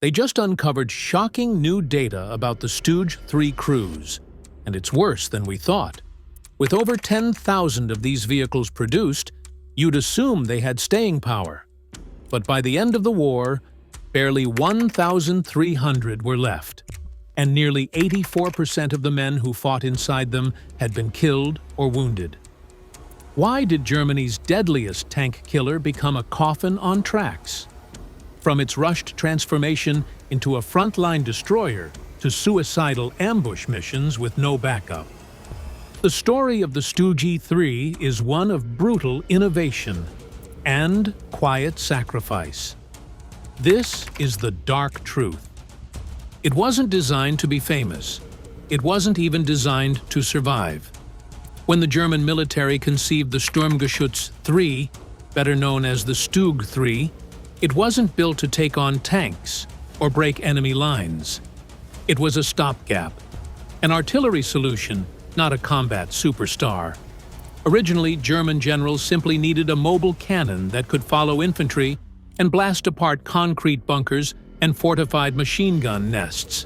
They just uncovered shocking new data about the StuG III crews, and it's worse than we thought. With over 10,000 of these vehicles produced, you'd assume they had staying power. But by the end of the war, barely 1,300 were left, and nearly 84% of the men who fought inside them had been killed or wounded. Why did Germany's deadliest tank killer become a coffin on tracks? From its rushed transformation into a frontline destroyer to suicidal ambush missions with no backup. The story of the StuG III is one of brutal innovation and quiet sacrifice. This is the dark truth. It wasn't designed to be famous. It wasn't even designed to survive. When the German military conceived the Sturmgeschütz III, better known as the StuG III, it wasn't built to take on tanks or break enemy lines. It was a stopgap, an artillery solution, not a combat superstar. Originally, German generals simply needed a mobile cannon that could follow infantry and blast apart concrete bunkers and fortified machine gun nests.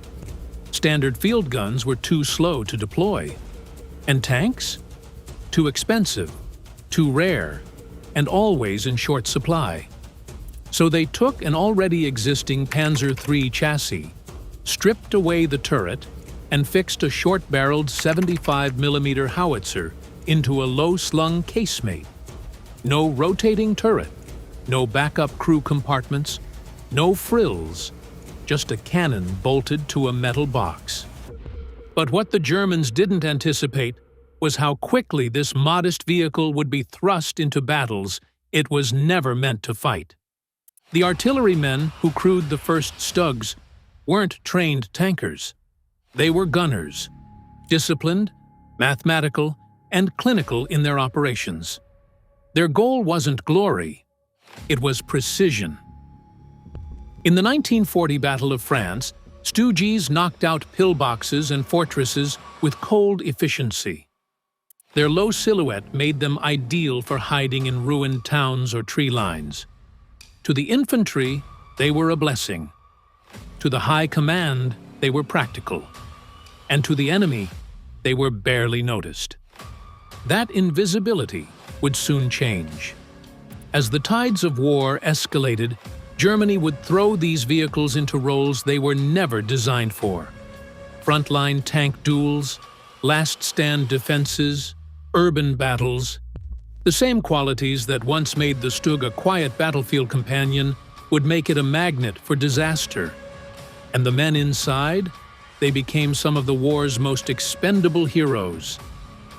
Standard field guns were too slow to deploy. And tanks? Too expensive, too rare, and always in short supply. So they took an already existing Panzer III chassis, stripped away the turret, and fixed a short-barreled 75mm howitzer into a low-slung casemate. No rotating turret, no backup crew compartments, no frills, just a cannon bolted to a metal box. But what the Germans didn't anticipate was how quickly this modest vehicle would be thrust into battles it was never meant to fight. The artillerymen who crewed the first StuGs weren't trained tankers. They were gunners, disciplined, mathematical, and clinical in their operations. Their goal wasn't glory, it was precision. In the 1940 Battle of France, StuGs knocked out pillboxes and fortresses with cold efficiency. Their low silhouette made them ideal for hiding in ruined towns or tree lines. To the infantry, they were a blessing. To the high command, they were practical. And to the enemy, they were barely noticed. That invisibility would soon change. As the tides of war escalated, Germany would throw these vehicles into roles they were never designed for. Frontline tank duels, last-stand defenses, urban battles. The same qualities that once made the StuG a quiet battlefield companion would make it a magnet for disaster. And the men inside? They became some of the war's most expendable heroes.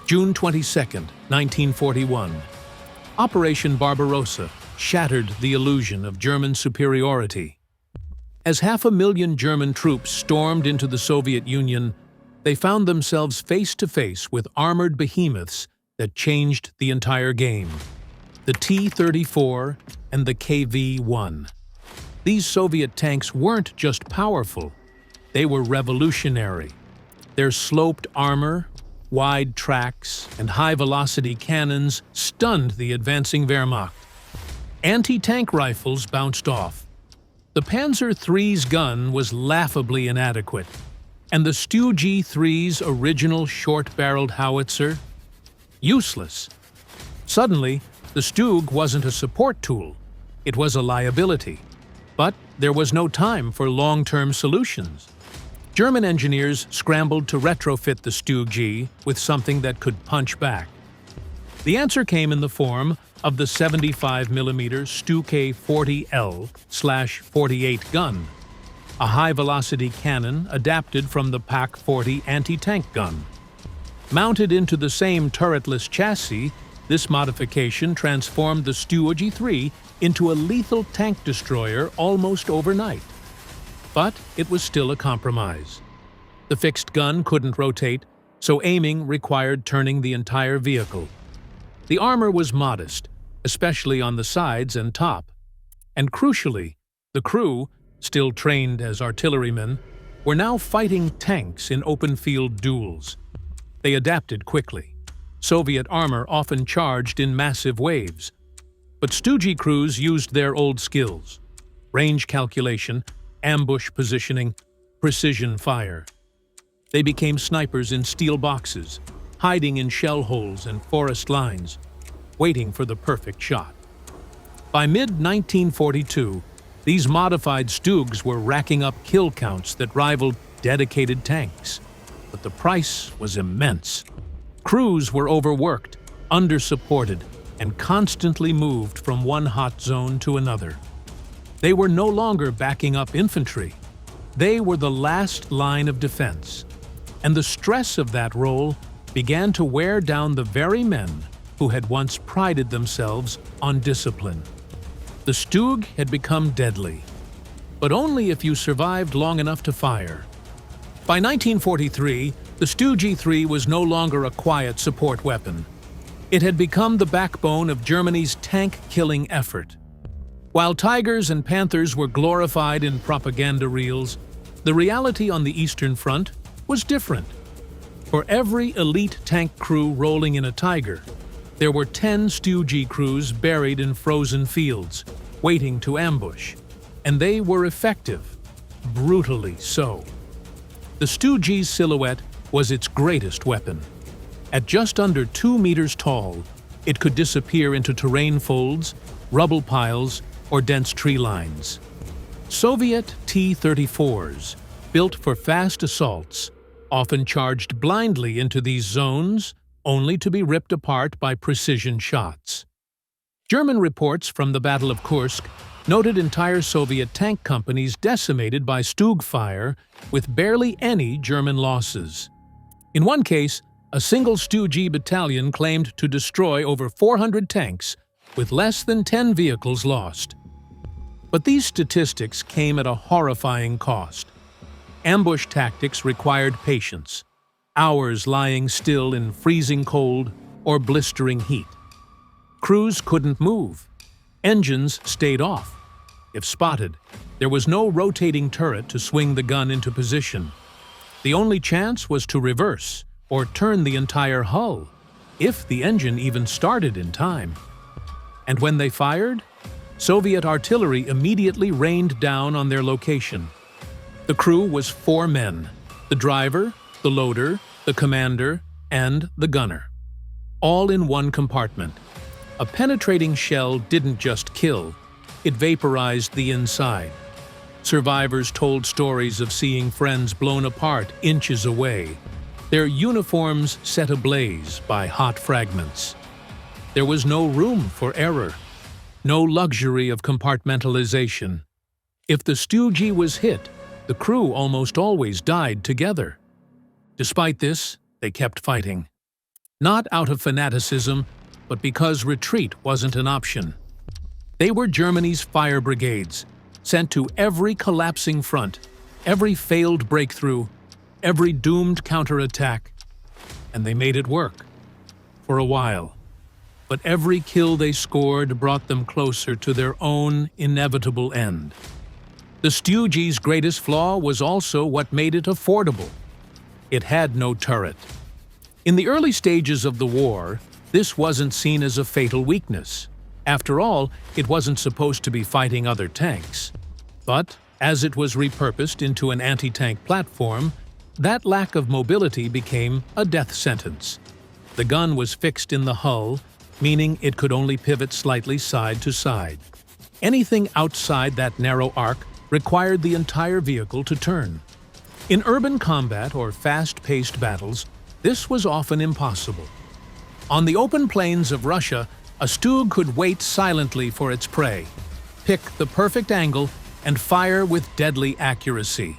June 22, 1941. Operation Barbarossa shattered the illusion of German superiority. As 500,000 German troops stormed into the Soviet Union, they found themselves face-to-face with armored behemoths that changed the entire game. The T-34 and the KV-1. These Soviet tanks weren't just powerful, they were revolutionary. Their sloped armor, wide tracks, and high-velocity cannons stunned the advancing Wehrmacht. Anti-tank rifles bounced off. The Panzer III's gun was laughably inadequate, and the StuG III's original short-barreled howitzer? Useless. Suddenly, the StuG wasn't a support tool, it was a liability. But there was no time for long-term solutions. German engineers scrambled to retrofit the StuG with something that could punch back. The answer came in the form of the 75mm StuK 40L/48 gun, a high-velocity cannon adapted from the Pak 40 anti-tank gun. Mounted into the same turretless chassis, this modification transformed the StuG III into a lethal tank destroyer almost overnight. But it was still a compromise. The fixed gun couldn't rotate, so aiming required turning the entire vehicle. The armor was modest, especially on the sides and top. And crucially, the crew, still trained as artillerymen, were now fighting tanks in open-field duels. They adapted quickly. Soviet armor often charged in massive waves. But StuG crews used their old skills, range calculation, ambush positioning, precision fire. They became snipers in steel boxes, hiding in shell holes and forest lines, waiting for the perfect shot. By mid-1942, these modified StuGs were racking up kill counts that rivaled dedicated tanks. But the price was immense. Crews were overworked, undersupported, and constantly moved from one hot zone to another. They were no longer backing up infantry. They were the last line of defense. And the stress of that role began to wear down the very men who had once prided themselves on discipline. The StuG had become deadly, but only if you survived long enough to fire. By 1943, the StuG III was no longer a quiet support weapon. It had become the backbone of Germany's tank-killing effort. While Tigers and Panthers were glorified in propaganda reels, the reality on the Eastern Front was different. For every elite tank crew rolling in a Tiger, there were 10 StuG crews buried in frozen fields, waiting to ambush. And they were effective, brutally so. The StuG's silhouette was its greatest weapon. At just under 2 meters tall, it could disappear into terrain folds, rubble piles, or dense tree lines. Soviet T-34s, built for fast assaults, often charged blindly into these zones, only to be ripped apart by precision shots. German reports from the Battle of Kursk noted entire Soviet tank companies decimated by StuG fire with barely any German losses. In one case, a single StuG battalion claimed to destroy over 400 tanks with less than 10 vehicles lost. But these statistics came at a horrifying cost. Ambush tactics required patience, hours lying still in freezing cold or blistering heat. Crews couldn't move. Engines stayed off. If spotted, there was no rotating turret to swing the gun into position. The only chance was to reverse or turn the entire hull, if the engine even started in time. And when they fired, Soviet artillery immediately rained down on their location. The crew was 4 men: the driver, the loader, the commander, and the gunner. All in one compartment. A penetrating shell didn't just kill, it vaporized the inside. Survivors told stories of seeing friends blown apart inches away, their uniforms set ablaze by hot fragments. There was no room for error, no luxury of compartmentalization. If the StuG was hit, the crew almost always died together. Despite this, they kept fighting. Not out of fanaticism, but because retreat wasn't an option. They were Germany's fire brigades, sent to every collapsing front, every failed breakthrough, every doomed counterattack, and they made it work. For a while. But every kill they scored brought them closer to their own inevitable end. The StuG's greatest flaw was also what made it affordable. It had no turret. In the early stages of the war, this wasn't seen as a fatal weakness. After all, it wasn't supposed to be fighting other tanks. But as it was repurposed into an anti-tank platform, that lack of mobility became a death sentence. The gun was fixed in the hull, meaning it could only pivot slightly side to side. Anything outside that narrow arc required the entire vehicle to turn. In urban combat or fast-paced battles, this was often impossible. On the open plains of Russia, a StuG could wait silently for its prey, pick the perfect angle, and fire with deadly accuracy.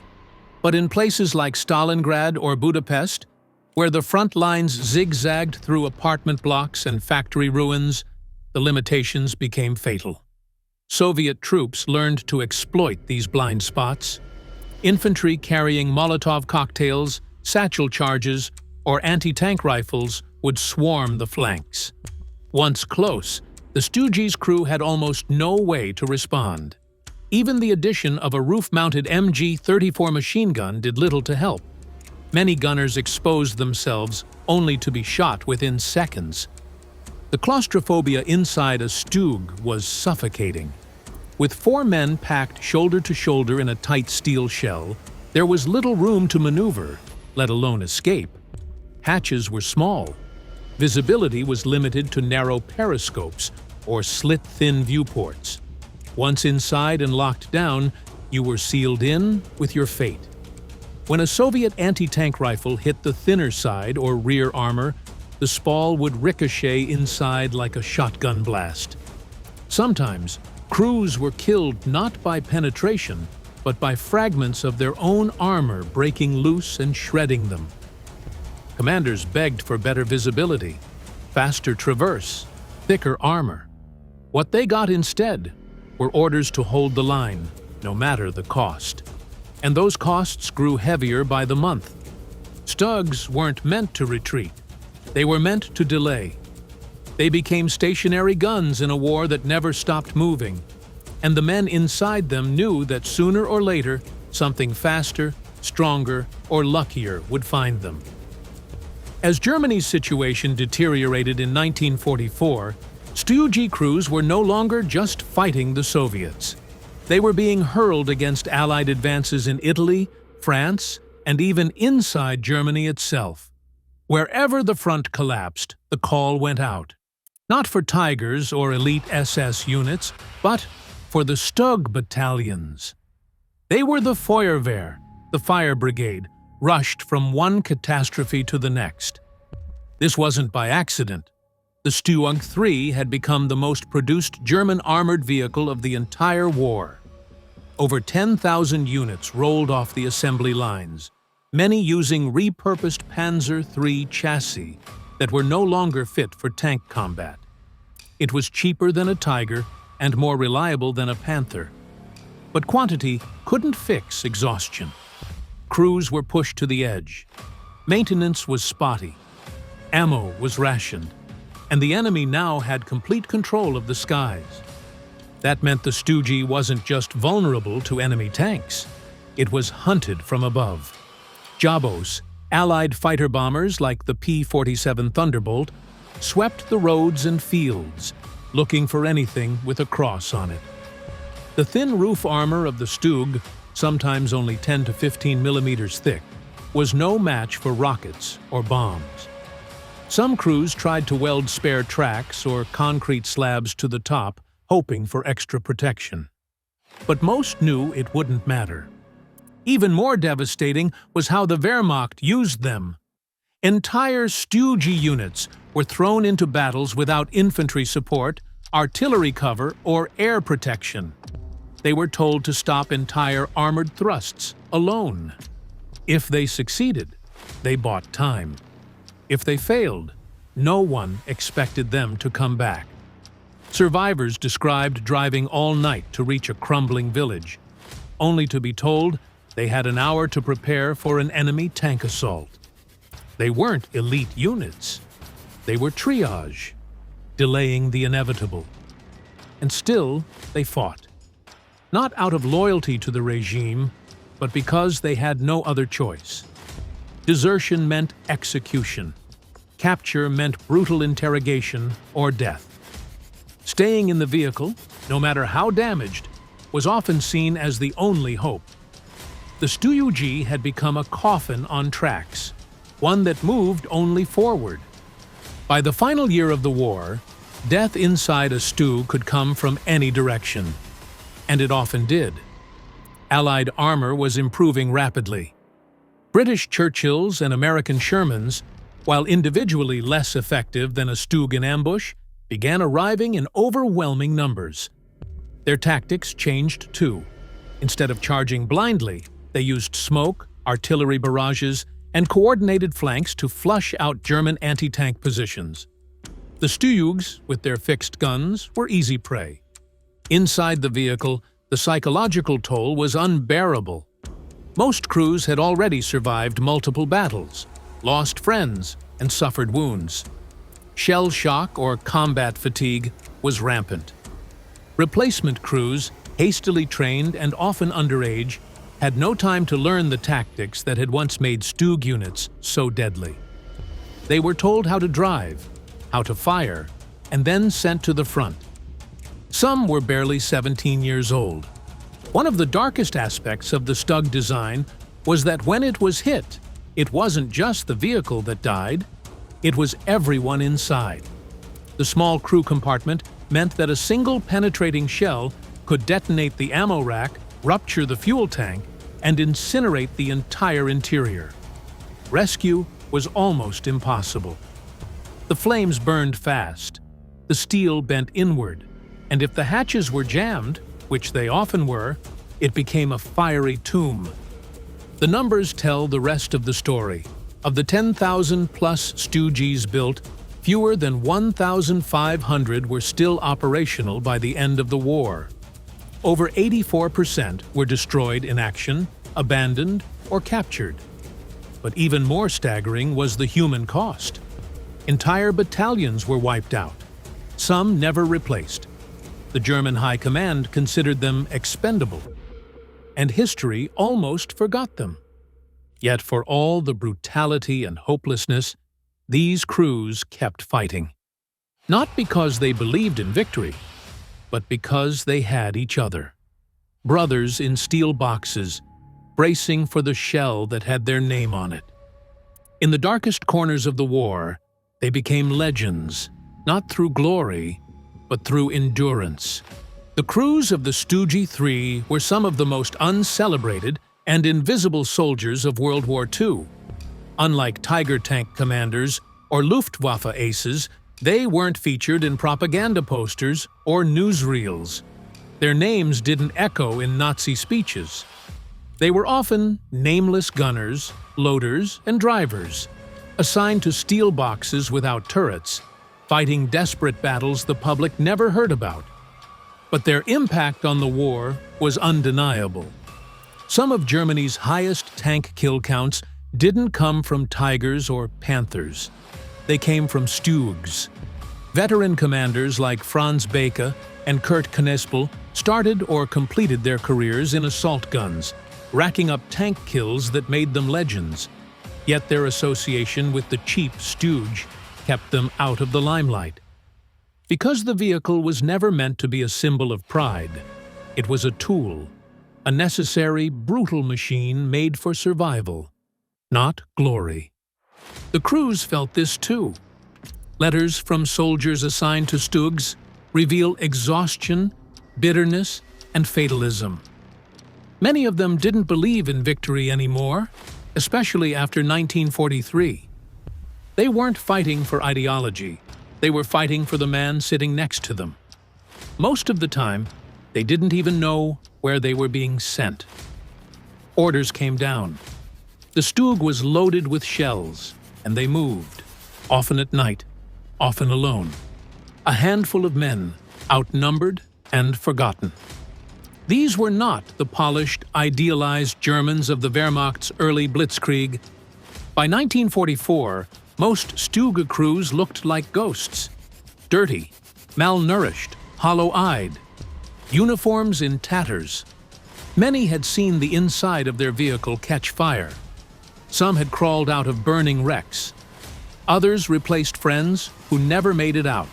But in places like Stalingrad or Budapest, where the front lines zigzagged through apartment blocks and factory ruins, the limitations became fatal. Soviet troops learned to exploit these blind spots. Infantry carrying Molotov cocktails, satchel charges, or anti-tank rifles would swarm the flanks. Once close, the StuG's crew had almost no way to respond. Even the addition of a roof-mounted MG-34 machine gun did little to help. Many gunners exposed themselves only to be shot within seconds. The claustrophobia inside a StuG was suffocating. With 4 men packed shoulder to shoulder in a tight steel shell, there was little room to maneuver, let alone escape. Hatches were small. Visibility was limited to narrow periscopes or slit-thin viewports. Once inside and locked down, you were sealed in with your fate. When a Soviet anti-tank rifle hit the thinner side or rear armor, the spall would ricochet inside like a shotgun blast. Sometimes, crews were killed not by penetration, but by fragments of their own armor breaking loose and shredding them. Commanders begged for better visibility, faster traverse, thicker armor. What they got instead were orders to hold the line, no matter the cost. And those costs grew heavier by the month. StuGs weren't meant to retreat. They were meant to delay. They became stationary guns in a war that never stopped moving, and the men inside them knew that sooner or later, something faster, stronger, or luckier would find them. As Germany's situation deteriorated in 1944, StuG crews were no longer just fighting the Soviets. They were being hurled against Allied advances in Italy, France, and even inside Germany itself. Wherever the front collapsed, the call went out. Not for Tigers or elite SS units, but for the StuG battalions. They were the Feuerwehr, the fire brigade, rushed from one catastrophe to the next. This wasn't by accident. The StuG III had become the most produced German armored vehicle of the entire war. Over 10,000 units rolled off the assembly lines, many using repurposed Panzer III chassis that were no longer fit for tank combat. It was cheaper than a Tiger and more reliable than a Panther. But quantity couldn't fix exhaustion. Crews were pushed to the edge. Maintenance was spotty. Ammo was rationed. And the enemy now had complete control of the skies. That meant the StuG wasn't just vulnerable to enemy tanks. It was hunted from above. Jabos, Allied fighter bombers like the P-47 Thunderbolt, swept the roads and fields, looking for anything with a cross on it. The thin roof armor of the StuG, sometimes only 10 to 15 millimeters thick, was no match for rockets or bombs. Some crews tried to weld spare tracks or concrete slabs to the top, hoping for extra protection. But most knew it wouldn't matter. Even more devastating was how the Wehrmacht used them. Entire StuG units were thrown into battles without infantry support, artillery cover, or air protection. They were told to stop entire armored thrusts alone. If they succeeded, they bought time. If they failed, no one expected them to come back. Survivors described driving all night to reach a crumbling village, only to be told they had an hour to prepare for an enemy tank assault. They weren't elite units. They were triage, delaying the inevitable. And still, they fought. Not out of loyalty to the regime, but because they had no other choice. Desertion meant execution. Capture meant brutal interrogation or death. Staying in the vehicle, no matter how damaged, was often seen as the only hope. The StuG had become a coffin on tracks, one that moved only forward. By the final year of the war, death inside a StuG could come from any direction. And it often did. Allied armor was improving rapidly. British Churchills and American Shermans, while individually less effective than a StuG in ambush, began arriving in overwhelming numbers. Their tactics changed too. Instead of charging blindly, they used smoke, artillery barrages, and coordinated flanks to flush out German anti-tank positions. The StuGs, with their fixed guns, were easy prey. Inside the vehicle, the psychological toll was unbearable. Most crews had already survived multiple battles, lost friends, and suffered wounds. Shell shock or combat fatigue was rampant. Replacement crews, hastily trained and often underage, had no time to learn the tactics that had once made StuG units so deadly. They were told how to drive, how to fire, and then sent to the front. Some were barely 17 years old. One of the darkest aspects of the StuG design was that when it was hit, it wasn't just the vehicle that died, it was everyone inside. The small crew compartment meant that a single penetrating shell could detonate the ammo rack, rupture the fuel tank, and incinerate the entire interior. Rescue was almost impossible. The flames burned fast, the steel bent inward, and if the hatches were jammed, which they often were, it became a fiery tomb. The numbers tell the rest of the story. Of the 10,000-plus StuGs built, fewer than 1,500 were still operational by the end of the war. Over 84% were destroyed in action, abandoned, or captured. But even more staggering was the human cost. Entire battalions were wiped out, some never replaced. The German High Command considered them expendable, and history almost forgot them. Yet for all the brutality and hopelessness, these crews kept fighting. Not because they believed in victory, but because they had each other. Brothers in steel boxes, bracing for the shell that had their name on it. In the darkest corners of the war, they became legends, not through glory, but through endurance. The crews of the StuG III were some of the most uncelebrated and invisible soldiers of World War II. Unlike Tiger tank commanders or Luftwaffe aces, they weren't featured in propaganda posters or newsreels. Their names didn't echo in Nazi speeches. They were often nameless gunners, loaders, and drivers, assigned to steel boxes without turrets, fighting desperate battles the public never heard about. But their impact on the war was undeniable. Some of Germany's highest tank kill counts didn't come from Tigers or Panthers. They came from StuGs. Veteran commanders like Franz Becke and Kurt Knespel started or completed their careers in assault guns, racking up tank kills that made them legends. Yet their association with the cheap StuG kept them out of the limelight. Because the vehicle was never meant to be a symbol of pride, it was a tool, a necessary, brutal machine made for survival, not glory. The crews felt this too. Letters from soldiers assigned to StuGs reveal exhaustion, bitterness, and fatalism. Many of them didn't believe in victory anymore, especially after 1943. They weren't fighting for ideology. They were fighting for the man sitting next to them. Most of the time, they didn't even know where they were being sent. Orders came down. The StuG was loaded with shells, and they moved, often at night, often alone. A handful of men, outnumbered and forgotten. These were not the polished, idealized Germans of the Wehrmacht's early blitzkrieg. By 1944, most StuG crews looked like ghosts. Dirty, malnourished, hollow-eyed. Uniforms in tatters. Many had seen the inside of their vehicle catch fire. Some had crawled out of burning wrecks. Others replaced friends who never made it out.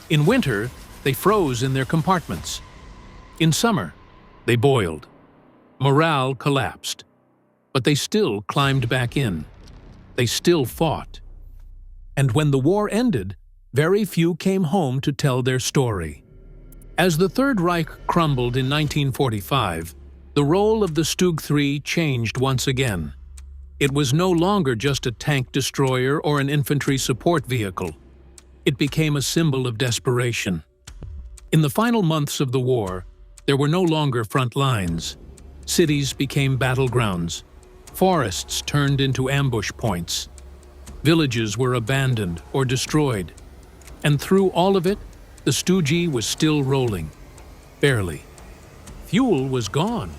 In winter, they froze in their compartments. In summer, they boiled. Morale collapsed. But they still climbed back in. They still fought. And when the war ended, very few came home to tell their story. As the Third Reich crumbled in 1945, the role of the StuG III changed once again. It was no longer just a tank destroyer or an infantry support vehicle. It became a symbol of desperation. In the final months of the war, there were no longer front lines. Cities became battlegrounds. Forests turned into ambush points. Villages were abandoned or destroyed. And through all of it, the StuG was still rolling. Barely. Fuel was gone.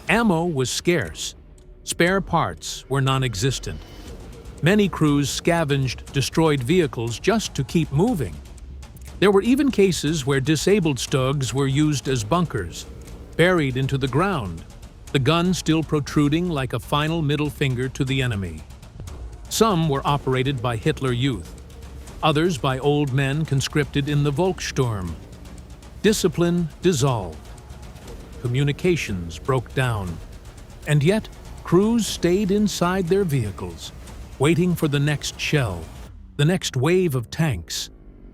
Ammo was scarce. Spare parts were non-existent. Many crews scavenged destroyed vehicles just to keep moving. There were even cases where disabled StuGs were used as bunkers, buried into the ground, the gun still protruding like a final middle finger to the enemy. Some were operated by Hitler Youth, others by old men conscripted in the Volkssturm. Discipline dissolved. Communications broke down. And yet, crews stayed inside their vehicles, waiting for the next shell, the next wave of tanks,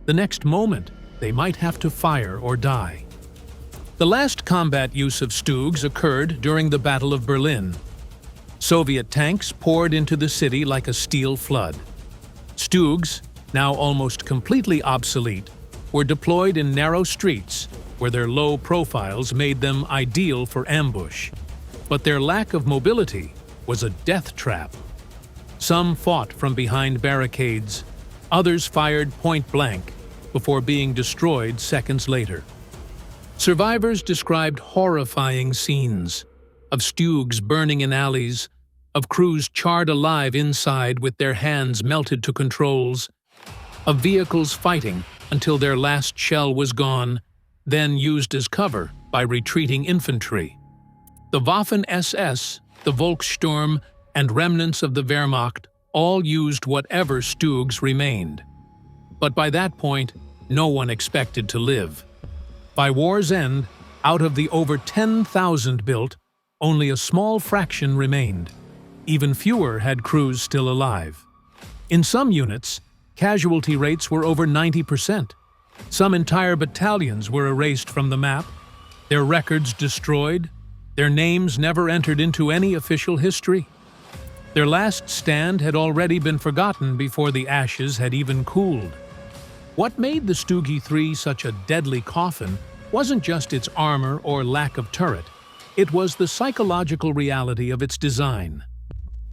the next moment they might have to fire or die. The last combat use of StuGs occurred during the Battle of Berlin. Soviet tanks poured into the city like a steel flood. StuGs, now almost completely obsolete, were deployed in narrow streets where their low profiles made them ideal for ambush. But their lack of mobility was a death trap. Some fought from behind barricades, others fired point blank before being destroyed seconds later. Survivors described horrifying scenes of StuGs burning in alleys, of crews charred alive inside with their hands melted to controls, of vehicles fighting until their last shell was gone, then used as cover by retreating infantry. The Waffen-SS, the Volkssturm, and remnants of the Wehrmacht all used whatever StuGs remained. But by that point, no one expected to live. By war's end, out of the over 10,000 built, only a small fraction remained. Even fewer had crews still alive. In some units, casualty rates were over 90%. Some entire battalions were erased from the map, their records destroyed, their names never entered into any official history. Their last stand had already been forgotten before the ashes had even cooled. What made the StuG III such a deadly coffin wasn't just its armor or lack of turret. It was the psychological reality of its design.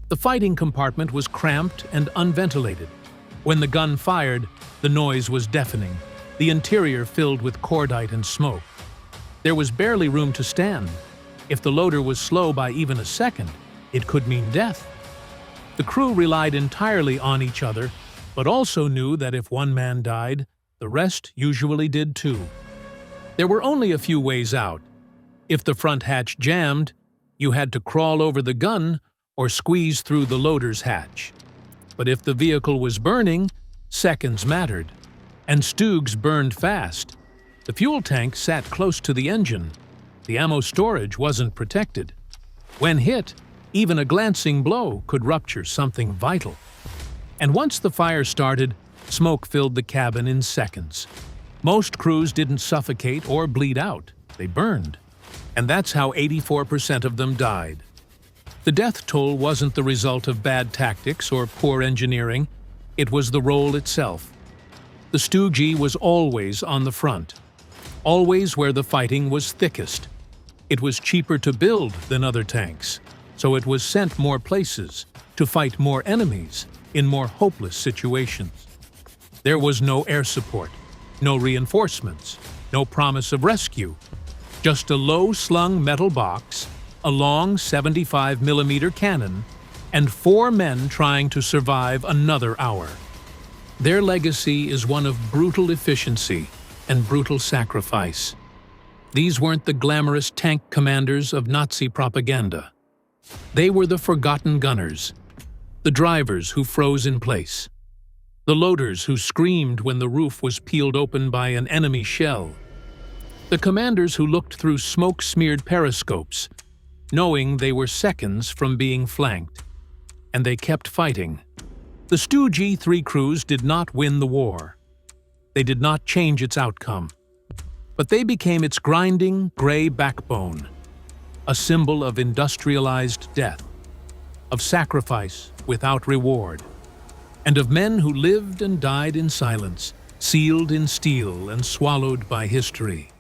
The fighting compartment was cramped and unventilated. When the gun fired, the noise was deafening, the interior filled with cordite and smoke. There was barely room to stand. If the loader was slow by even a second, it could mean death. The crew relied entirely on each other, but also knew that if one man died, the rest usually did too. There were only a few ways out. If the front hatch jammed, you had to crawl over the gun or squeeze through the loader's hatch. But if the vehicle was burning, seconds mattered. And StuGs burned fast. The fuel tank sat close to the engine. The ammo storage wasn't protected. When hit, even a glancing blow could rupture something vital. And once the fire started, smoke filled the cabin in seconds. Most crews didn't suffocate or bleed out. They burned. And that's how 84% of them died. The death toll wasn't the result of bad tactics or poor engineering. It was the role itself. The StuG was always on the front, always where the fighting was thickest. It was cheaper to build than other tanks, so it was sent more places, to fight more enemies, in more hopeless situations. There was no air support, no reinforcements, no promise of rescue. Just a low-slung metal box, a long 75mm cannon, and 4 men trying to survive another hour. Their legacy is one of brutal efficiency and brutal sacrifice. These weren't the glamorous tank commanders of Nazi propaganda. They were the forgotten gunners, the drivers who froze in place, the loaders who screamed when the roof was peeled open by an enemy shell, the commanders who looked through smoke-smeared periscopes, knowing they were seconds from being flanked. And they kept fighting. The StuG III crews did not win the war. They did not change its outcome. But they became its grinding, gray backbone, a symbol of industrialized death, of sacrifice without reward, and of men who lived and died in silence, sealed in steel and swallowed by history.